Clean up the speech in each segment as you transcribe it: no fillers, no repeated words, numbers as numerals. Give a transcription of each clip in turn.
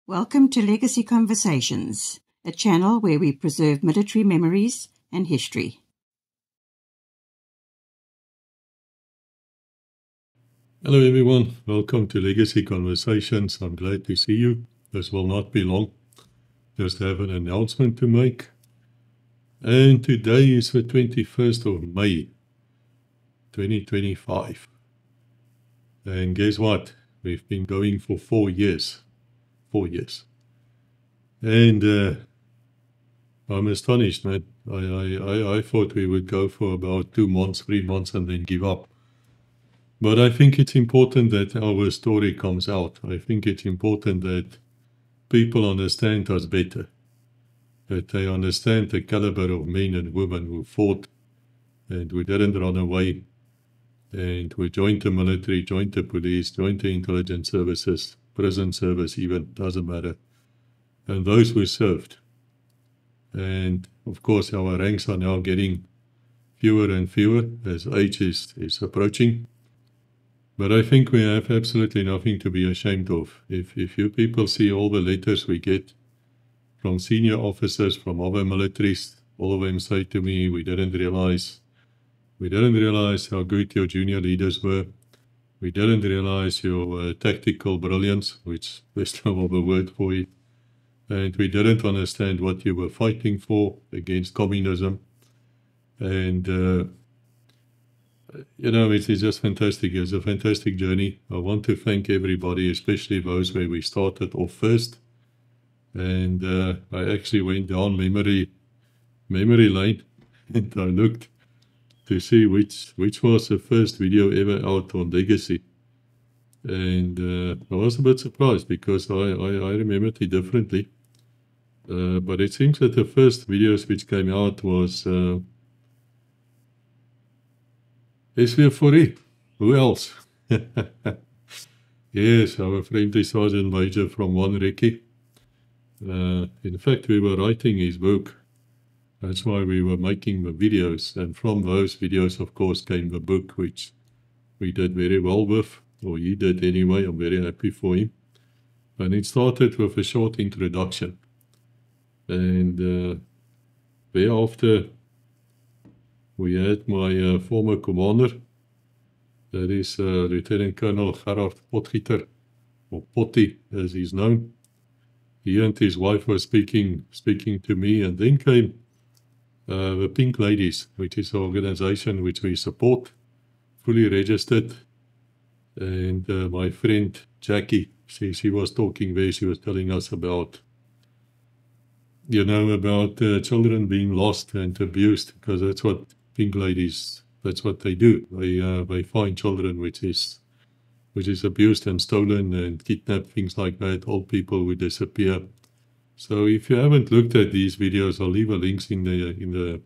Welcome to Legacy Conversations, a channel where we preserve military memories and history. Hello everyone, welcome to Legacy Conversations. I'm glad to see you. This will not be long. Just have an announcement to make. And today is the 21st of May, 2025. And guess what? We've been going for 4 years. 4 years. And I'm astonished, man. I thought we would go for about 2 months, 3 months and then give up. But I think it's important that our story comes out. I think it's important that people understand us better, that they understand the caliber of men and women who fought and who didn't run away and who joined the military, joined the police, joined the intelligence services, prison service even, doesn't matter, and those who served. And of course our ranks are now getting fewer and fewer as age is approaching. But I think we have absolutely nothing to be ashamed of. If you people see all the letters we get from senior officers from other militaries, all of them say to me, we didn't realize how good your junior leaders were. We didn't realize your tactical brilliance, which there's no other word for it. And we didn't understand what you were fighting for against communism. And it is just fantastic. It's a fantastic journey. I want to thank everybody, especially those where we started off first. And I actually went down memory lane and I looked to see which was the first video ever out on Legacy. And I was a bit surprised because I remembered it differently. But it seems that the first videos which came out was SW4E. Who else? Yes, our friendly Sergeant Major from 1 Recce. In fact, we were writing his book. That's why we were making the videos. And from those videos, of course, came the book, which we did very well with, or he did anyway. I'm very happy for him. And it started with a short introduction. And thereafter, we had my former commander, that is Lieutenant Colonel Gerard Potgieter, or Potty as he's known. He and his wife were speaking to me, and then came the Pink Ladies, which is an organization which we support, fully registered. And my friend Jackie, she was talking there, she was telling us about, children being lost and abused, because that's what Pink Ladies, that's what they do. They find children which is abused and stolen and kidnapped, things like that, old people who disappear. So if you haven't looked at these videos, I'll leave a links in the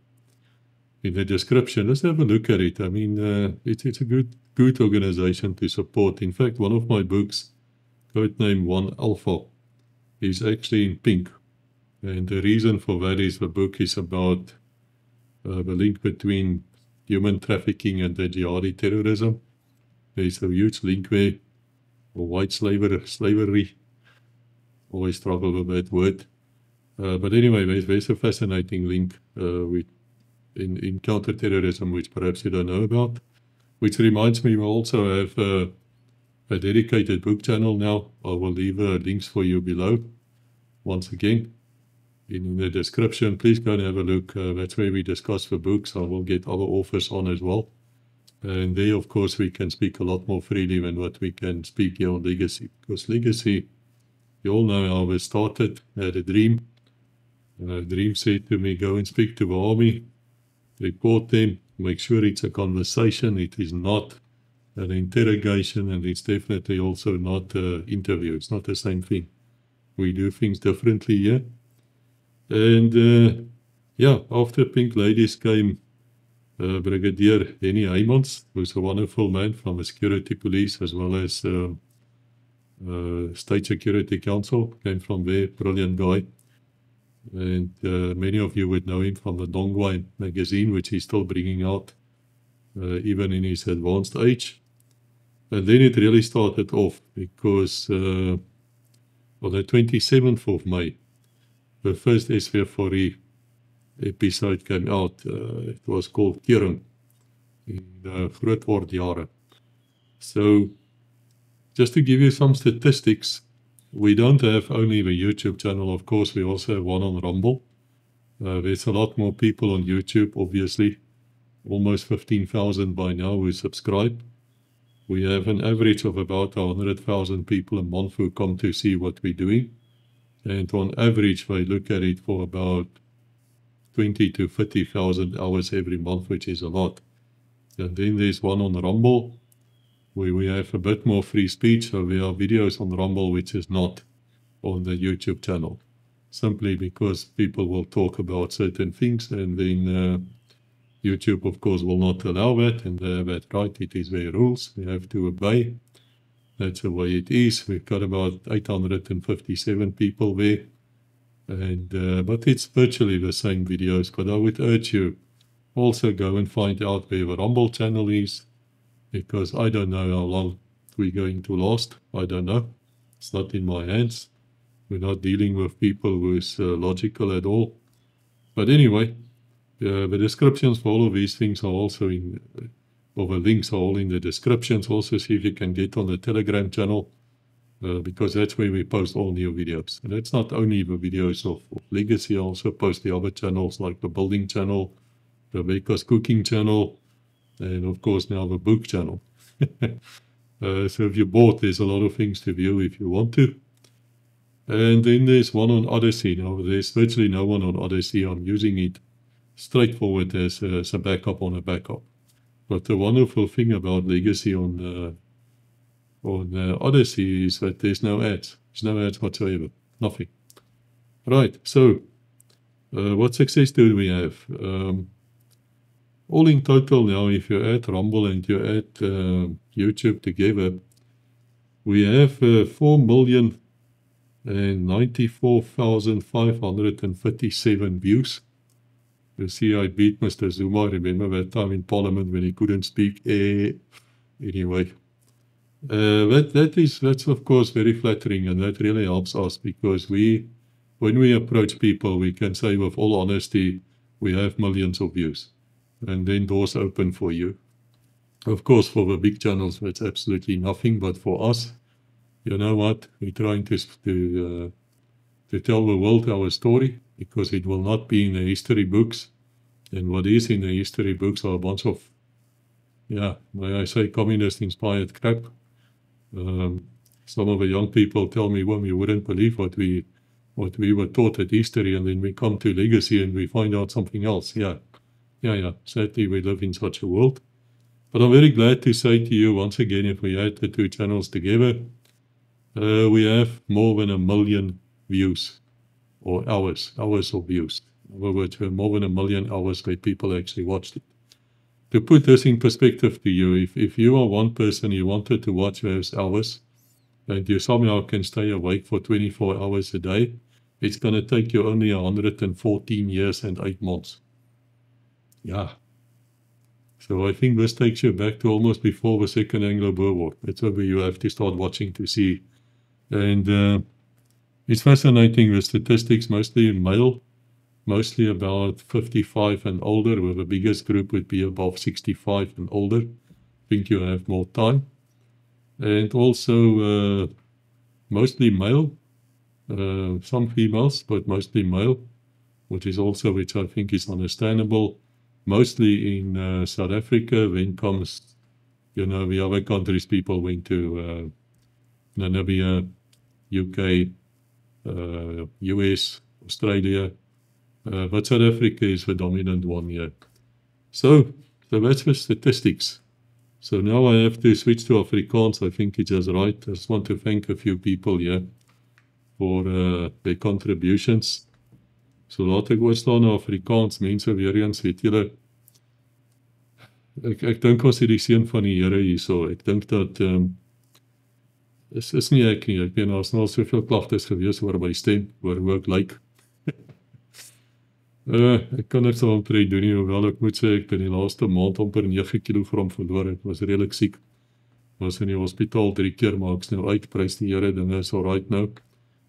description. Let's have a look at it. I mean, it's a good organization to support. In fact, one of my books, codename 1 Alpha, is actually in pink. And the reason for that is the book is about the link between human trafficking and the jihadi terrorism. There's a huge link there, or white slavery. Always struggle with that word. But anyway, there's a fascinating link in counterterrorism, which perhaps you don't know about. Which reminds me, we also have a dedicated book channel now. I will leave links for you below. Once again, in the description, please go and have a look. That's where we discuss the books. I will get other authors on as well. And there, of course, we can speak a lot more freely than what we can speak here on Legacy. Because Legacy, you all know how it started. I had a dream. Dream said to me, go and speak to the army, report them, make sure it's a conversation. It is not an interrogation, and it's definitely also not an interview. It's not the same thing. We do things differently here. And after Pink Ladies came Brigadier Henny Heymans, who's a wonderful man from the security police as well as State Security Council, came from there, brilliant guy. And many of you would know him from the Dongwai magazine, which he's still bringing out, even in his advanced age. And then it really started off, because On the 27th of May, the first SW4E episode came out. It was called Kering in Grootwordjare. So, just to give you some statistics, we don't have only the YouTube channel, of course, we also have one on Rumble. There's a lot more people on YouTube, obviously. Almost 15,000 by now who subscribe. We have an average of about 100,000 people a month who come to see what we're doing. And on average, they look at it for about 20 to 30,000 hours every month, which is a lot. And then there's one on Rumble, where we have a bit more free speech, so there are videos on Rumble which is not on the YouTube channel, simply because people will talk about certain things, and then YouTube, of course, will not allow that, and they have that right. It is their rules. We have to obey. That's the way it is. We've got about 857 people there, and but it's virtually the same videos. But I would urge you also go and find out where the Rumble channel is, because I don't know how long we're going to last. I don't know. It's not in my hands. We're not dealing with people who's logical at all. But anyway, the descriptions for all of these things are also in, or the links are all in the descriptions. Also see if you can get on the Telegram channel, because that's where we post all new videos. And that's not only the videos of Legacy, I also post the other channels like the Building channel, Rebecca's Cooking channel, and of course now the Book channel. So if you're bored, there's a lot of things to view if you want to. And then there's one on Odyssey. Now there's virtually no one on Odyssey. I'm using it straightforward as a backup on a backup. But the wonderful thing about Legacy on Odyssey is that there's no ads. There's no ads whatsoever. Nothing. Right, so what success do we have? All in total now, if you add Rumble and you add YouTube together, we have 4,094,537 views. You see, I beat Mr. Zuma. Remember that time in Parliament when he couldn't speak? Anyway, that's of course very flattering, and that really helps us, because when we approach people, we can say with all honesty, we have millions of views, and then doors open for you. Of course, for the big channels, that's absolutely nothing, but for us, you know what? We're trying to tell the world our story, because it will not be in the history books. And what is in the history books are a bunch of, may I say, communist-inspired crap. Some of the young people tell me, well, you wouldn't believe what we were taught at history, and then we come to Legacy and we find out something else. Yeah. Sadly, we live in such a world. But I'm very glad to say to you, once again, if we add the two channels together, we have more than 1 million views, or hours of views. In other words, we have more than 1 million hours where people actually watched it. To put this in perspective to you, if you are one person, you wanted to watch those hours, and you somehow can stay awake for 24 hours a day, it's going to take you only 114 years and 8 months. Yeah. So I think this takes you back to almost before the Second Anglo-Boer War. That's where you have to start watching to see. And it's fascinating, the statistics, mostly male, mostly about 55 and older, where the biggest group would be above 65 and older. I think you have more time. And also mostly male, some females, but mostly male, which I think is understandable. Mostly in South Africa, then comes, the other countries people went to, Namibia, UK, US, Australia, but South Africa is the dominant one here. So that's the statistics. So now I have to switch to Afrikaans. I think it's just right. I just want to thank a few people here for their contributions. So laat ek oorstaan na Afrikaans, mense weer eens, weet julle, ek dink ons het die seën van die Here hierso. Ek dink dat, is nie ek nie, ek weet, daar's nou soveel klagtes gewees oor my stem, oor hoe ek lyk. Ek kan dit so omtrent doen nie, hoewel ek moet sê, ek ben die laaste maand amper 9 kilogram verloor, ek was redelijk siek. Was in die hospitaal 3 keer, maar ek's nou uit, prys die Here, dinge is alright nou.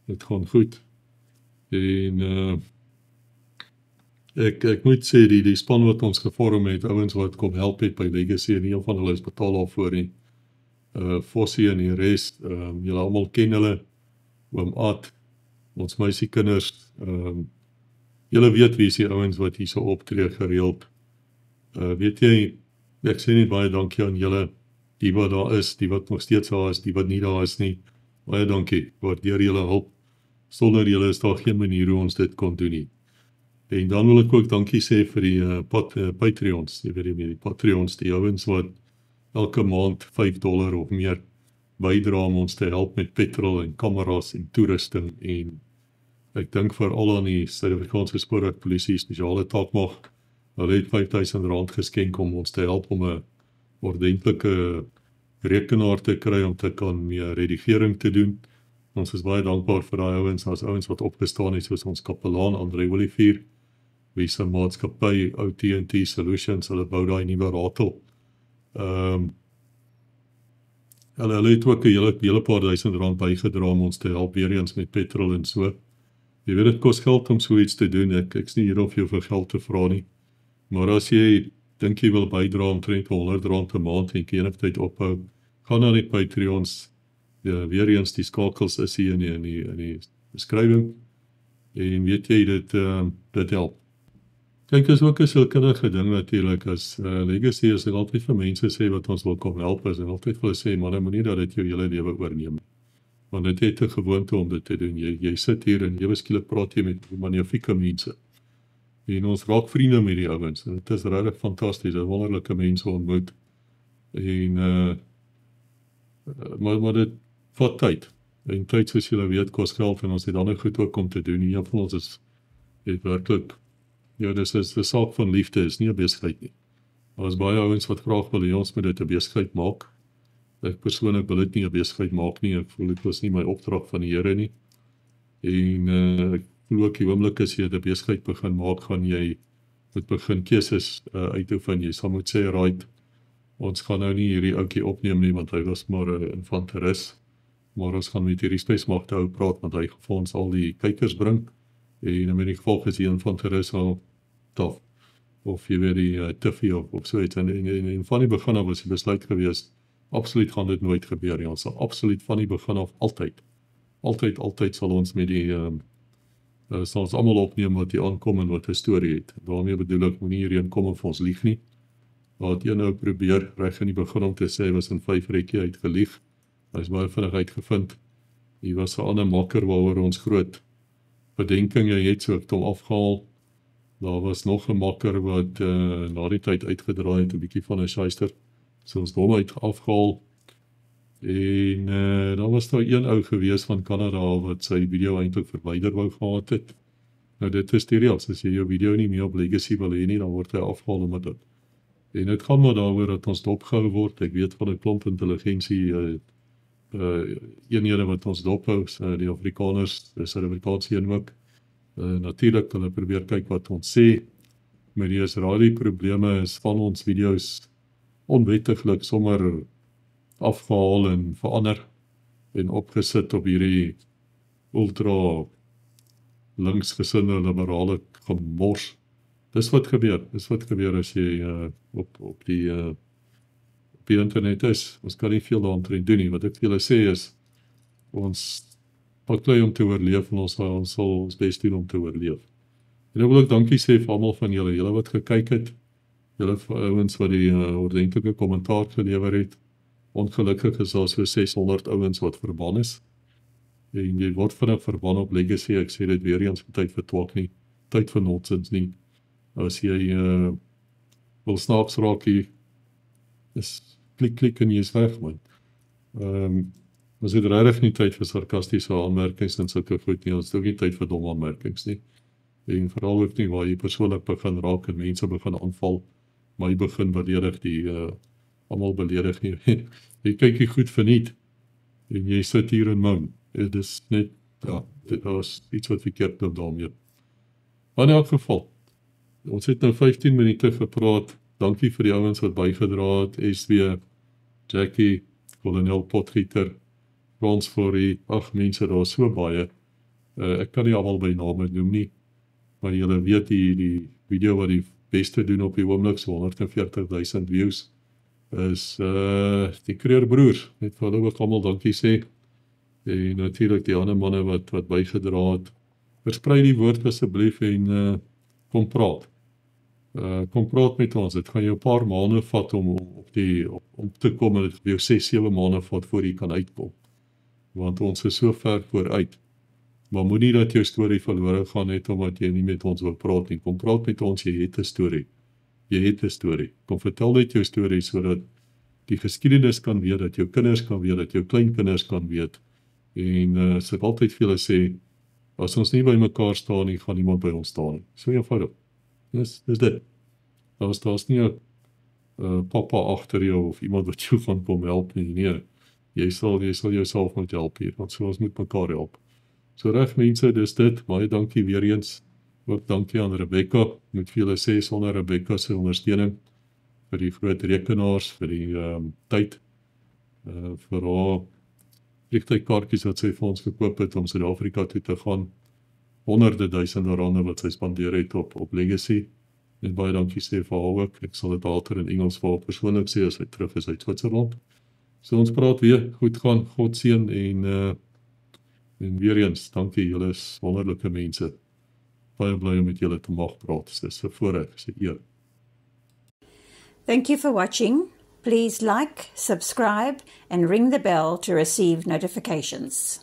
dit gaan goed. En ek moet sê, die span wat ons gevorm het, ouens wat kom help het by Legacy, en een van hulle is betaal daarvoor nie. Fossie en die rest, julle almal ken hulle, oom Ad, ons meisiekinders, julle weet wie is die ouens wat hier so optree gereeld. Weet jy, ek sê nie baie dankie aan julle, die wat daar is, die wat nog steeds daar is, die wat nie daar is nie. Baie dankie, waardeer julle hulp. Sonder julle is daar geen manier hoe ons dit kon doen nie. En dan wil ek ook dankie sê vir die Patreons, jy weet die Patreons, die ouens wat elke maand $5 of meer bydra om ons te help met petrol en kameras en toerusting, en ek dink veral aan die Suid-Afrikaanse Spoorwegpolisie spesiale taakmag. Hulle het R5,000 geskenk om ons te help om 'n ordentlike rekenaar te kry om te kan meer redigering te doen. Ons is baie dankbaar vir daai ouens, as ouens wat opgestaan het, soos ons kapelaan André Olivier, wie se maatskappy OT&T Solutions, hulle bou daai nuwe ratel. Hulle het ook 'n hele paar R1,000 bygedra om ons te help weer eens met petrol en so. Jy weet, dit kos geld om so iets te doen. Ek's nie hier om jou vir geld te vra nie. Maar as jy dink jy wil bydra omtrent R100 'n maand en enigheid ophou, gaan na die Patreons. Ja, weer eens die skakels is hier in die beskrywing. En weet jy, dit help. Kyk, is ook 'n sielkundige ding natuurlik, as Legacy is ek altyd vir mense sê wat ons wil kom help is, en altyd vir hulle sê, maar moenie dat dit jou hele lewe oorneem. Want dit het 'n gewoonte om dit te doen. Jy sit hier en ewe skielik praat jy met magnifieke mense. En ons raak vriende met die ouens. En dit is regtig fantasties, wonderlike mense ontmoet. En maar dit vat tyd. En tyd, soos julle weet, kos geld, en ons het ander goed ook om te doen. Een van ons is werklik, dis 'n saak van liefde, is nie 'n besigheid nie. Daar is baie ouens wat graag wil hê ons moet dit 'n besigheid maak. Ek persoonlik wil dit nie 'n besigheid maak nie. Ek voel dit was nie my opdrag van die Here nie. En ek voel ook die oomblik as jy 'n besigheid begin maak, gaan jy moet begin keuses uitoefen. Jy sal moet sê, right, ons gaan nou nie hierdie ouetjie opneem nie, want hy was maar 'n infanteris. Maar ons gaan met hierdie spesmagte ou praat, want hy gaan ons al die kykers bring. En met die gevolg is die infanteris al tof. Of jy weet die tiffie of so iets. En van die begin af was die besluit gewees, absoluut gaan dit nooit gebeur nie. Ons sal absoluut van die begin af altyd sal ons met die sal ons almal opneem wat hier aankom en wat 'n storie het. Daarmee bedoel ek, moenie hierheen kom en vir ons lieg nie. Wat jy nou probeer reg in die begin om te sê, was in 5 rekkie uitgelieg. Hy is baie vinnig uitgevind. Hier was 'n ander makker waaroor ons groot bedenkinge het, so ek het hom afgehaal. Daar was nog 'n makker wat na die tyd uitgedraai het, 'n bietjie van 'n shyster. So ons hom uit afgehaal. En daar was daar een ou gewees van Kanada wat sy video eintlik verwyder wou gehad het. Nou dit is die reëls, as jy jou video nie meer op Legacy wil hê nie, dan word hy afgehaal omdat dit. En dit gaan maar daaroor dat ons dopgehou word. Ek weet van 'n klomp intelligensie eenhede wat ons dophou, die Afrikaners, die Suid-Afrikaanse een ook. Natuurlik hulle probeer kyk wat ons sê. Met die Israeli probleme is van ons video's onwettiglik sommer afgehaal en verander en opgesit op hierdie ultra linksgesinde liberale gemors. Dis wat gebeur as jy op die internet is. Ons kan nie veel daaraan doen nie. Wat ek vir julle sê is, ons baklei om te oorleef, en ons sal ons bes doen om te oorleef. En ek wil ook dankie sê vir almal van julle wat gekyk het, julle ouens wat die ordentlike kommentaar gelewer het. Ongelukkig is daar so 600 ouens wat verban is. En jy word vinnig verban op Legacy. Ek sê dit weer eens, tyd vir twak nie, tyd vir nonsens nie. As jy wil snaaks raak hier, is klik en jy is weg, man. Ons het regtig nie tyd vir sarkastiese aanmerkings en sulke goed nie. Ons het ook nie tyd vir domme aanmerkings nie. En veral ook nie waar jy persoonlik begin raak en mense begin aanval, maar jy begin beledig almal beledig nie. Jy kyk jy goed verniet en jy sit hier in moun. Dit is net, dit was iets wat verkeerd loop daarmee. Maar in elk geval, ons het nou 15 minute gepraat. Dankie vir die ouens wat bygedra het, SW, Jackie, Kolonel Potgieter, Frans Forrie, mense, daar is so baie. Ek kan nie almal by name noem nie, maar julle weet die video wat die beste doen op die oomblik, so 140,000 views, is die Kreerbroers. Net vir hulle ook almal dankie sê. En natuurlik die ander manne wat bygedra het. Versprei die woord asseblief en kom praat. Kom praat met ons. Dit gaan jou 'n paar maande vat om te kom, en dit gaan jou 6-7 maande vat voor jy kan uitkom. Want ons is so ver vooruit. Maar moenie dat jou storie verlore gaan net omdat jy nie met ons wil praat nie. Kom praat met ons, jy het 'n storie. Jy het 'n storie. Kom vertel net jou storie sodat die geskiedenis kan weet, dat jou kinders kan weet, dat jou kleinkinders kan weet. En ek altyd vir julle sê, as ons nie by mekaar staan nie, gaan niemand by ons staan nie. So eenvoudig. Dis dit. Daar's nie 'n pappa agter jou of iemand wat jou gaan kom help nie. Nee, jy sal jouself moet help hier, want so ons moet mekaar help. So reg mense, dis dit. Baie dankie weer eens. Ook dankie aan Rebecca. Moet vir julle sê, sonder Rebecca se ondersteuning vir die groot rekenaars, vir die tyd, vir haar vliegtuigkaartjies wat sy vir ons gekoop het om Suid-Afrika toe te gaan, honderde duisende rande wat sy spandeer het op Legacy. En baie dankie sê vir haar ook. Ek sal dit later in Engels vir haar persoonlik sê as sy terug is uit Switserland. So ons praat weer, goed gaan, God seën en weer eens, dankie, julle is wonderlike mense. Baie bly om met julle te mag praat. Dis 'n voorreg, dis 'n eer. Thank you for watching. Please like, subscribe, and ring the bell to receive notifications.